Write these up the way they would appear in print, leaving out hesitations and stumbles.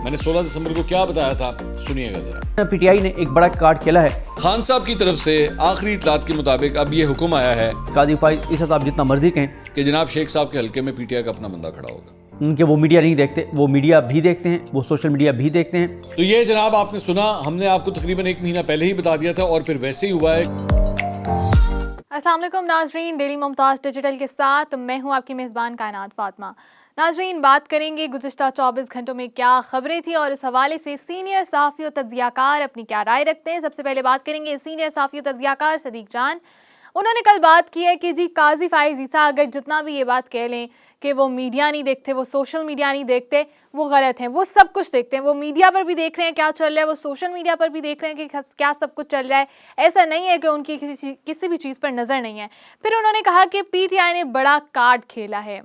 मैंने 16 दिसंबर को क्या बताया था, सुनिएगा जरा। पीटीआई ने एक बड़ा कार्ड खेला है। खान साहब की तरफ से आखिरी इतलात के मुताबिक अब ये हुक्म आया है काजी फाइज ईसा साहब जितना मर्जी कहें कि जनाब शेख साहब के हल्के में पीटीआई का अपना बंदा खड़ा होगा। उनके वो मीडिया नहीं देखते, वो मीडिया भी देखते हैं, वो सोशल मीडिया भी देखते हैं। तो ये जनाब आपने सुना, हमने आपको तकरीबन 1 महीना पहले ही बता दिया था और फिर वैसे ही हुआ है। अस्सलाम वालेकुम नाजरीन, डेली मुमताज़ डिजिटल के साथ मैं हूं आपकी मेज़बान कायनात फातिमा। नाजरीन, बात करेंगे गुज़िश्ता 24 घंटों में क्या खबरें थी और इस हवाले से सीनियर सहाफ़ी और तज्ज़ियाकार अपनी क्या राय रखते हैं। सबसे पहले बात करेंगे सीनियर सहाफ़ी और तज्ज़ियाकार सदीक जान। उन्होंने कल बात की है कि जी काजी फाइज ईसा अगर जितना भी ये बात कह लें कि वो मीडिया नहीं देखते, वो सोशल मीडिया नहीं देखते, वो गलत हैं। वो सब कुछ देखते हैं, वो मीडिया पर भी देख रहे हैं क्या चल रहा है, वो सोशल मीडिया पर भी देख रहे हैं कि क्या सब कुछ चल रहा है। ऐसा नहीं है कि उनकी किसी भी चीज़ पर नज़र नहीं है। फिर उन्होंने कहा कि पीटीआई ने बड़ा कार्ड खेला है।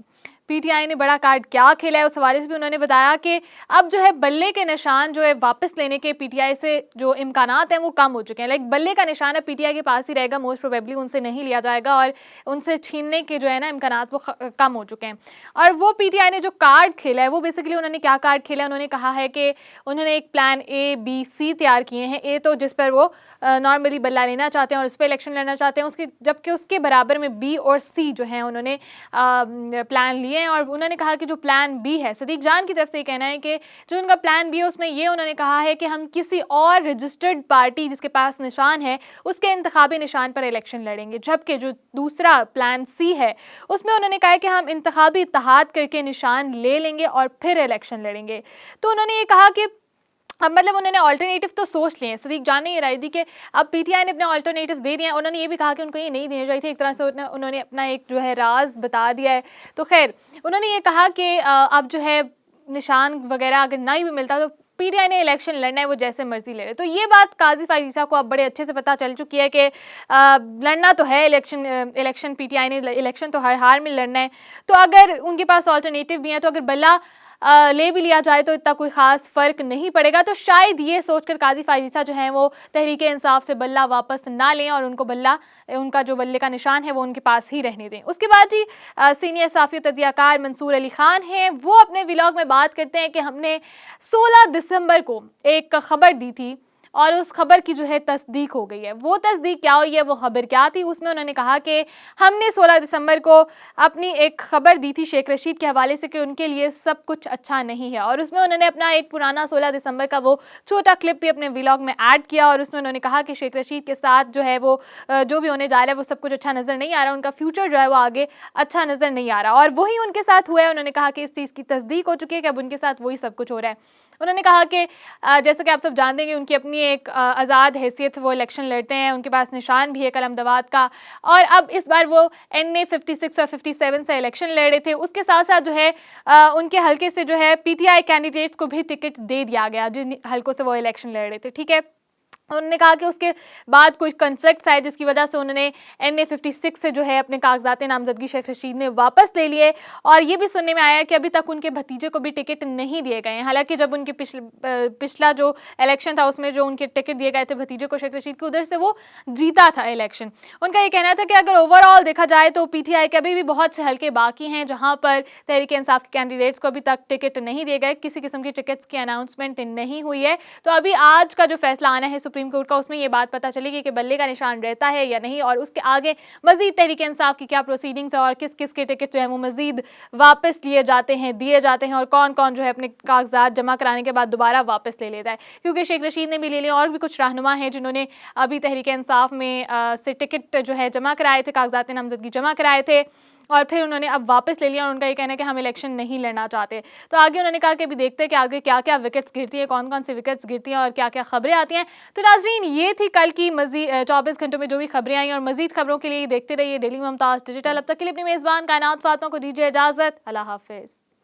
पीटीआई ने बड़ा कार्ड क्या खेला है उस हवाले से भी उन्होंने बताया कि अब जो है बल्ले के निशान जो है वापस लेने के पीटीआई से जो इम्कानात हैं वो कम हो चुके हैं। लाइक बल्ले का निशान अब पीटीआई के पास ही रहेगा, मोस्ट प्रोबेबली उनसे नहीं लिया जाएगा और उनसे छीनने के जो है ना इम्कानात वो कम हो चुके हैं। और वो पीटीआई ने जो कार्ड खेला है वो बेसिकली उन्होंने क्या कार्ड खेला है, उन्होंने कहा है कि उन्होंने एक प्लान A, B, C तैयार किए हैं। A तो जिस पर वो नॉर्मली बल्ला लेना चाहते हैं और उस पर इलेक्शन लड़ना चाहते हैं, उसके जबकि उसके बराबर में B और C जो है उन्होंने प्लान लिए हैं। और उन्होंने कहा कि जो प्लान B है, सदीक जान की तरफ से ये कहना है कि जो उनका प्लान B है उसमें ये उन्होंने कहा है कि हम किसी और रजिस्टर्ड पार्टी जिसके पास निशान है उसके इंतखाबी निशान पर इलेक्शन लड़ेंगे। जबकि जो दूसरा प्लान C है उसमें उन्होंने कहा है कि हम इंतखाबी इत्तेहाद करके निशान ले लेंगे और फिर इलेक्शन लड़ेंगे। तो उन्होंने ये कहा कि अब मतलब उन्होंने अल्टरनेटिव तो सोच लिए हैं। सदीक जान ने ये राय दी कि अब पीटीआई ने अपने अल्टरनेटिव्स दे दिए हैं। उन्होंने ये भी कहा कि उनको ये नहीं देने चाहिए थे, एक तरह से उन्होंने अपना एक जो है राज बता दिया है। तो खैर उन्होंने ये कहा कि अब जो है निशान वगैरह अगर नहीं भी मिलता तो पीटीआई ने इलेक्शन लड़ना है, वो जैसे मर्जी ले रहे। तो ये बात काजी फाइज ईसा को अब बड़े अच्छे से पता चल चुकी है कि लड़ना तो है इलेक्शन पीटीआई ने इलेक्शन तो हर हाल में लड़ना है। तो अगर उनके पास ऑल्टरनेटिव भी हैं तो अगर बल्ला ले भी लिया जाए तो इतना कोई ख़ास फ़र्क नहीं पड़ेगा। तो शायद ये सोचकर काजी फाइज ईसा जो हैं वो तहरीक इंसाफ से बल्ला वापस ना लें और उनका जो बल्ले का निशान है वो उनके पास ही रहने दें। उसके बाद जी सीनियर सहाफ़ी तज्ज़ियाकार मंसूर अली ख़ान हैं, वो अपने व्लॉग में बात करते हैं कि हमने 16 दिसंबर को एक खबर दी थी और उस खबर की जो है तस्दीक हो गई है। वो तस्दीक क्या हुई है, वो खबर क्या थी, उसमें उन्होंने कहा कि हमने 16 दिसंबर को अपनी एक खबर दी थी शेख रशीद के हवाले से कि उनके लिए सब कुछ अच्छा नहीं है। और उसमें उन्होंने अपना एक पुराना 16 दिसंबर का वो छोटा क्लिप भी अपने व्लॉग में ऐड किया और उसमें उन्होंने कहा कि शेख रशीद के साथ जो है वो जो भी होने जा रहा है वो सब कुछ अच्छा नज़र नहीं आ रहा, उनका फ्यूचर जो है वो आगे अच्छा नज़र नहीं आ रहा। और वही उनके साथ हुआ है। उन्होंने कहा कि इस चीज़ की तस्दीक हो चुकी है कि अब उनके साथ वही सब कुछ हो रहा है। उन्होंने कहा कि जैसा कि आप सब जानते हैं कि उनकी अपनी एक आज़ाद हैसियत से वो इलेक्शन लड़ते हैं, उनके पास निशान भी है कलमदवात का। और अब इस बार वो NA 56 और 57 से इलेक्शन लड़ रहे थे। उसके साथ साथ जो है उनके हल्के से जो है पीटीआई कैंडिडेट्स को भी टिकट दे दिया गया जिन हल्कों से वो इलेक्शन लड़ रहे थे। ठीक है, उन्होंने कहा कि उसके बाद कुछ कन्फ्लिक्ट्स आए जिसकी वजह से उन्होंने NA 56 से जो है अपने कागजात नामजदगी शेख रशीद ने वापस ले लिए। और ये भी सुनने में आया कि अभी तक उनके भतीजे को भी टिकट नहीं दिए गए हैं। हालांकि जब उनके पिछला जो इलेक्शन था उसमें जो उनके टिकट दिए गए थे भतीजे को शेख रशीद को, उधर से वो जीता था इलेक्शन। उनका ये कहना था कि अगर ओवरऑल देखा जाए तो पीटीआई के अभी भी बहुत से हल्के बाकी हैं जहाँ पर तहरीक इंसाफ के कैंडिडेट्स को अभी तक टिकट नहीं दिए गए, किसी किस्म की टिकट्स की अनाउंसमेंट नहीं हुई है। तो अभी आज का जो फैसला आना है सुप्रीम कोर्ट का, उसमें ये बात पता चलेगी कि बल्ले का निशान रहता है या नहीं और उसके आगे मजीद तहरीक इंसाफ की क्या प्रोसीडिंग्स है और किस किस के टिकट जो है वो मजीद वापस लिए जाते हैं, दिए जाते हैं और कौन कौन जो है अपने कागजात जमा कराने के बाद दोबारा वापस ले लेता है। क्योंकि शेख रशीद ने भी ले लिया और भी कुछ रहनुमा हैं जिन्होंने अभी तहरीक इंसाफ में से टिकट जो है जमा कराए थे, कागजात नामजदगी जमा कराए थे और फिर उन्होंने अब वापस ले लिया और उनका ये कहना है कि हम इलेक्शन नहीं लड़ना चाहते। तो आगे उन्होंने कहा कि अभी देखते हैं कि आगे क्या क्या विकेट्स गिरती हैं, कौन कौन सी विकेट्स गिरती हैं और क्या क्या खबरें आती हैं। तो नाज़रीन, ये थी कल की मजीद 24 घंटों में जो भी खबरें आई और मजीद खबरों के लिए देखते रहिए डेली मुमताज़ डिजिटल। अब तक के लिए अपनी मेज़बान कायनात फातिमा को दीजिए इजाज़त। अल्लाह हाफ़िज़।